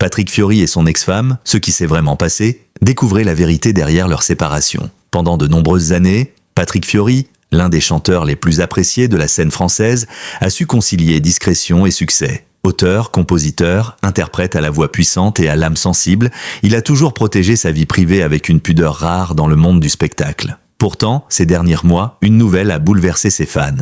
Patrick Fiori et son ex-femme, ce qui s'est vraiment passé, découvraient la vérité derrière leur séparation. Pendant de nombreuses années, Patrick Fiori, l'un des chanteurs les plus appréciés de la scène française, a su concilier discrétion et succès. Auteur, compositeur, interprète à la voix puissante et à l'âme sensible, il a toujours protégé sa vie privée avec une pudeur rare dans le monde du spectacle. Pourtant, ces derniers mois, une nouvelle a bouleversé ses fans.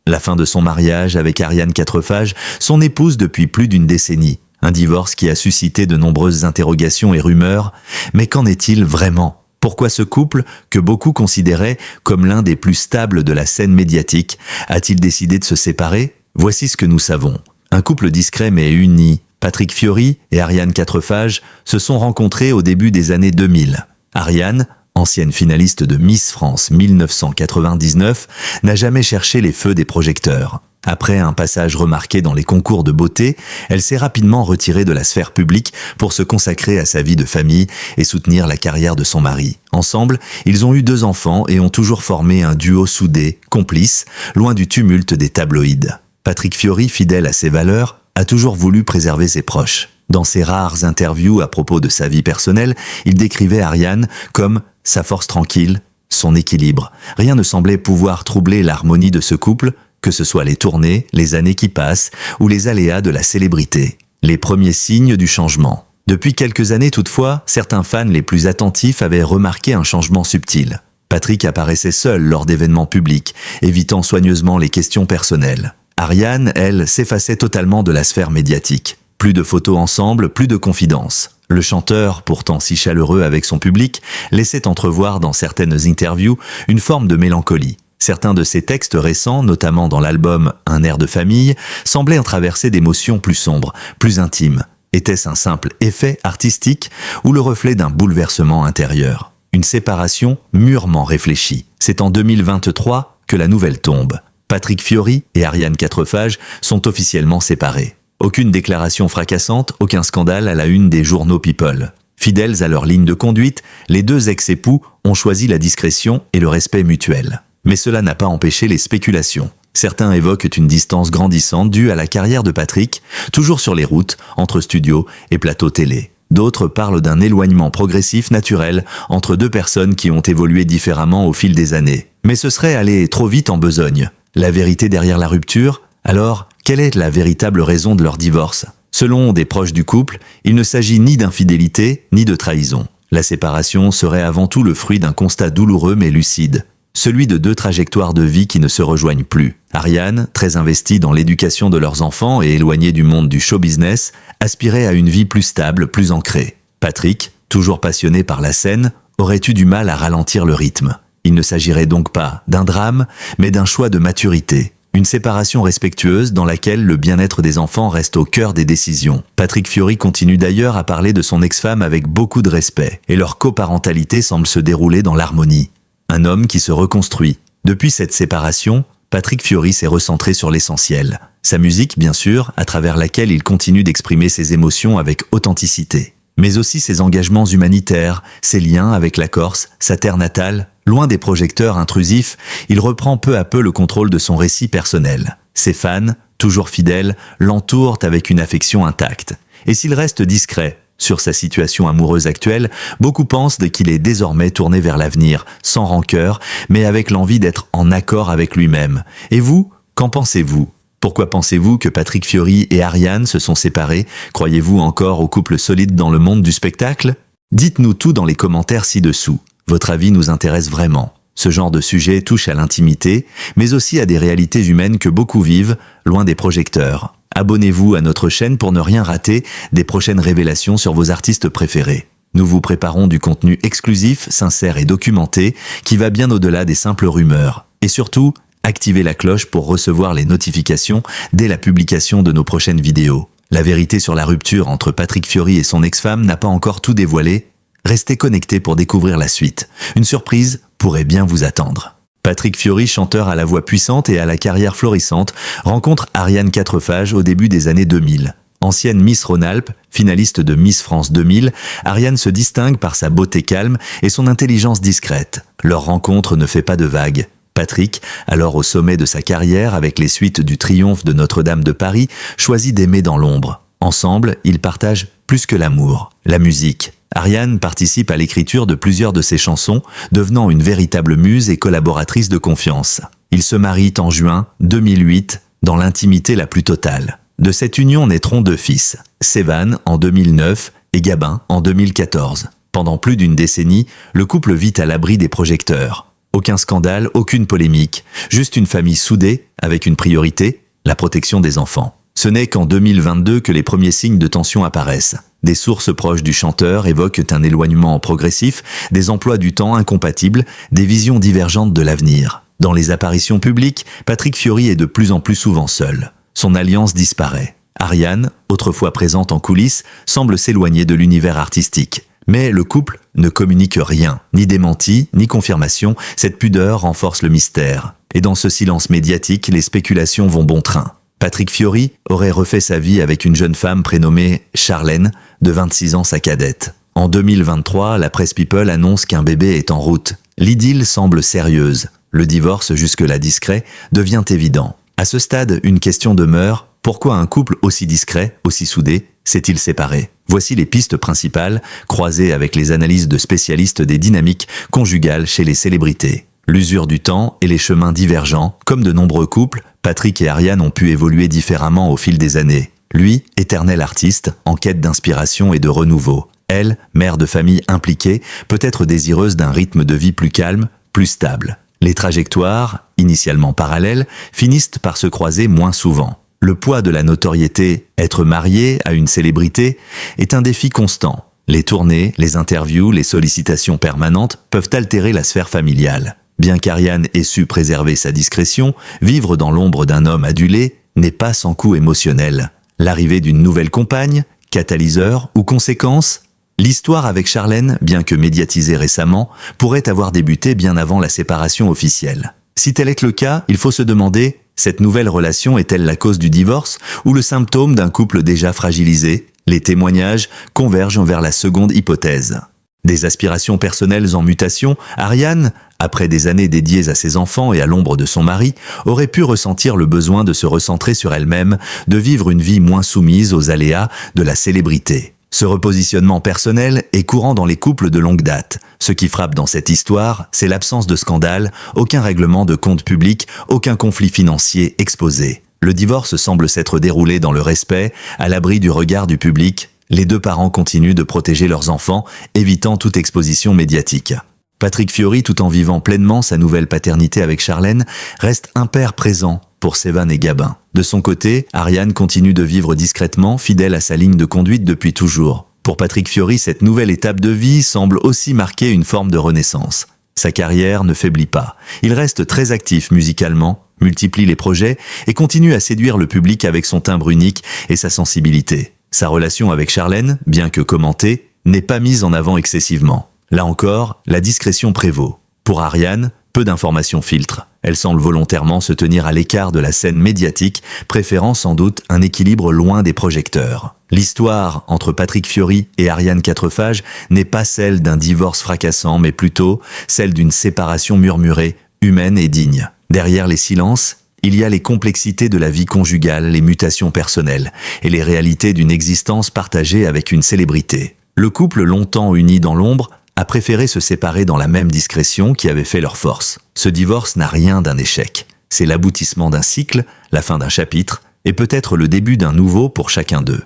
La fin de son mariage avec Ariane Quatrefages, son épouse depuis plus d'une décennie. Un divorce qui a suscité de nombreuses interrogations et rumeurs. Mais qu'en est-il vraiment ? Pourquoi ce couple, que beaucoup considéraient comme l'un des plus stables de la scène médiatique, a-t-il décidé de se séparer ? Voici ce que nous savons. Un couple discret mais uni, Patrick Fiori et Ariane Quatrefages, se sont rencontrés au début des années 2000. Ariane, ancienne finaliste de Miss France 1999, n'a jamais cherché les feux des projecteurs. Après un passage remarqué dans les concours de beauté, elle s'est rapidement retirée de la sphère publique pour se consacrer à sa vie de famille et soutenir la carrière de son mari. Ensemble, ils ont eu 2 enfants et ont toujours formé un duo soudé, complice, loin du tumulte des tabloïds. Patrick Fiori, fidèle à ses valeurs, a toujours voulu préserver ses proches. Dans ses rares interviews à propos de sa vie personnelle, il décrivait Ariane comme sa force tranquille, son équilibre. Rien ne semblait pouvoir troubler l'harmonie de ce couple, que ce soit les tournées, les années qui passent ou les aléas de la célébrité. Les premiers signes du changement. Depuis quelques années toutefois, certains fans les plus attentifs avaient remarqué un changement subtil. Patrick apparaissait seul lors d'événements publics, évitant soigneusement les questions personnelles. Ariane, elle, s'effaçait totalement de la sphère médiatique. Plus de photos ensemble, plus de confidences. Le chanteur, pourtant si chaleureux avec son public, laissait entrevoir dans certaines interviews une forme de mélancolie. Certains de ses textes récents, notamment dans l'album Un air de famille, semblaient traverser d'émotions plus sombres, plus intimes. Était-ce un simple effet artistique ou le reflet d'un bouleversement intérieur ? Une séparation mûrement réfléchie. C'est en 2023 que la nouvelle tombe. Patrick Fiori et Ariane Quatrefages sont officiellement séparés. Aucune déclaration fracassante, aucun scandale à la une des journaux People. Fidèles à leur ligne de conduite, les 2 ex-époux ont choisi la discrétion et le respect mutuel. Mais cela n'a pas empêché les spéculations. Certains évoquent une distance grandissante due à la carrière de Patrick, toujours sur les routes, entre studios et plateaux télé. D'autres parlent d'un éloignement progressif naturel entre 2 personnes qui ont évolué différemment au fil des années. Mais ce serait aller trop vite en besogne. La vérité derrière la rupture ? Alors, quelle est la véritable raison de leur divorce ? Selon des proches du couple, il ne s'agit ni d'infidélité, ni de trahison. La séparation serait avant tout le fruit d'un constat douloureux mais lucide. Celui de 2 trajectoires de vie qui ne se rejoignent plus. Ariane, très investie dans l'éducation de leurs enfants et éloignée du monde du show-business, aspirait à une vie plus stable, plus ancrée. Patrick, toujours passionné par la scène, aurait eu du mal à ralentir le rythme. Il ne s'agirait donc pas d'un drame, mais d'un choix de maturité. Une séparation respectueuse dans laquelle le bien-être des enfants reste au cœur des décisions. Patrick Fiori continue d'ailleurs à parler de son ex-femme avec beaucoup de respect, et leur coparentalité semble se dérouler dans l'harmonie. Un homme qui se reconstruit. Depuis cette séparation, Patrick Fiori s'est recentré sur l'essentiel. Sa musique, bien sûr, à travers laquelle il continue d'exprimer ses émotions avec authenticité. Mais aussi ses engagements humanitaires, ses liens avec la Corse, sa terre natale. Loin des projecteurs intrusifs, il reprend peu à peu le contrôle de son récit personnel. Ses fans, toujours fidèles, l'entourent avec une affection intacte. Et s'il reste discret sur sa situation amoureuse actuelle, beaucoup pensent qu'il est désormais tourné vers l'avenir, sans rancœur, mais avec l'envie d'être en accord avec lui-même. Et vous, qu'en pensez-vous ? Pourquoi pensez-vous que Patrick Fiori et Ariane se sont séparés ? Croyez-vous encore au couple solide dans le monde du spectacle ? Dites-nous tout dans les commentaires ci-dessous. Votre avis nous intéresse vraiment. Ce genre de sujet touche à l'intimité, mais aussi à des réalités humaines que beaucoup vivent, loin des projecteurs. Abonnez-vous à notre chaîne pour ne rien rater des prochaines révélations sur vos artistes préférés. Nous vous préparons du contenu exclusif, sincère et documenté, qui va bien au-delà des simples rumeurs. Et surtout, activez la cloche pour recevoir les notifications dès la publication de nos prochaines vidéos. La vérité sur la rupture entre Patrick Fiori et son ex-femme n'a pas encore tout dévoilé. Restez connectés pour découvrir la suite. Une surprise pourrait bien vous attendre. Patrick Fiori, chanteur à la voix puissante et à la carrière florissante, rencontre Ariane Quatrefages au début des années 2000. Ancienne Miss Rhône-Alpes, finaliste de Miss France 2000, Ariane se distingue par sa beauté calme et son intelligence discrète. Leur rencontre ne fait pas de vagues. Patrick, alors au sommet de sa carrière avec les suites du Triomphe de Notre-Dame de Paris, choisit d'aimer dans l'ombre. Ensemble, ils partagent plus que l'amour, la musique. Ariane participe à l'écriture de plusieurs de ses chansons, devenant une véritable muse et collaboratrice de confiance. Ils se marient en juin 2008, dans l'intimité la plus totale. De cette union naîtront 2 fils, Sévan en 2009 et Gabin en 2014. Pendant plus d'une décennie, le couple vit à l'abri des projecteurs. Aucun scandale, aucune polémique, juste une famille soudée avec une priorité, la protection des enfants. Ce n'est qu'en 2022 que les premiers signes de tension apparaissent. Des sources proches du chanteur évoquent un éloignement progressif, des emplois du temps incompatibles, des visions divergentes de l'avenir. Dans les apparitions publiques, Patrick Fiori est de plus en plus souvent seul. Son alliance disparaît. Ariane, autrefois présente en coulisses, semble s'éloigner de l'univers artistique. Mais le couple ne communique rien, ni démenti, ni confirmation, cette pudeur renforce le mystère. Et dans ce silence médiatique, les spéculations vont bon train. Patrick Fiori aurait refait sa vie avec une jeune femme prénommée Charlène, de 26 ans sa cadette. En 2023, la presse People annonce qu'un bébé est en route. L'idylle semble sérieuse. Le divorce, jusque-là discret, devient évident. À ce stade, une question demeure. Pourquoi un couple aussi discret, aussi soudé, s'est-il séparé? Voici les pistes principales, croisées avec les analyses de spécialistes des dynamiques conjugales chez les célébrités. L'usure du temps et les chemins divergents, comme de nombreux couples, Patrick et Ariane ont pu évoluer différemment au fil des années. Lui, éternel artiste, en quête d'inspiration et de renouveau. Elle, mère de famille impliquée, peut être désireuse d'un rythme de vie plus calme, plus stable. Les trajectoires, initialement parallèles, finissent par se croiser moins souvent. Le poids de la notoriété, être marié à une célébrité, est un défi constant. Les tournées, les interviews, les sollicitations permanentes peuvent altérer la sphère familiale. Bien qu'Ariane ait su préserver sa discrétion, vivre dans l'ombre d'un homme adulé n'est pas sans coût émotionnel. L'arrivée d'une nouvelle compagne, catalyseur ou conséquence? L'histoire avec Charlène, bien que médiatisée récemment, pourrait avoir débuté bien avant la séparation officielle. Si tel est le cas, il faut se demander, cette nouvelle relation est-elle la cause du divorce ou le symptôme d'un couple déjà fragilisé? Les témoignages convergent vers la seconde hypothèse. Des aspirations personnelles en mutation, Ariane, après des années dédiées à ses enfants et à l'ombre de son mari, aurait pu ressentir le besoin de se recentrer sur elle-même, de vivre une vie moins soumise aux aléas de la célébrité. Ce repositionnement personnel est courant dans les couples de longue date. Ce qui frappe dans cette histoire, c'est l'absence de scandale, aucun règlement de compte public, aucun conflit financier exposé. Le divorce semble s'être déroulé dans le respect, à l'abri du regard du public. Les 2 parents continuent de protéger leurs enfants, évitant toute exposition médiatique. Patrick Fiori, tout en vivant pleinement sa nouvelle paternité avec Charlène, reste un père présent pour Sévan et Gabin. De son côté, Ariane continue de vivre discrètement, fidèle à sa ligne de conduite depuis toujours. Pour Patrick Fiori, cette nouvelle étape de vie semble aussi marquer une forme de renaissance. Sa carrière ne faiblit pas. Il reste très actif musicalement, multiplie les projets et continue à séduire le public avec son timbre unique et sa sensibilité. Sa relation avec Charlène, bien que commentée, n'est pas mise en avant excessivement. Là encore, la discrétion prévaut. Pour Ariane, peu d'informations filtrent. Elle semble volontairement se tenir à l'écart de la scène médiatique, préférant sans doute un équilibre loin des projecteurs. L'histoire entre Patrick Fiori et Ariane Quatrefages n'est pas celle d'un divorce fracassant, mais plutôt celle d'une séparation murmurée, humaine et digne. Derrière les silences, il y a les complexités de la vie conjugale, les mutations personnelles et les réalités d'une existence partagée avec une célébrité. Le couple longtemps uni dans l'ombre a préféré se séparer dans la même discrétion qui avait fait leur force. Ce divorce n'a rien d'un échec. C'est l'aboutissement d'un cycle, la fin d'un chapitre, et peut-être le début d'un nouveau pour chacun d'eux.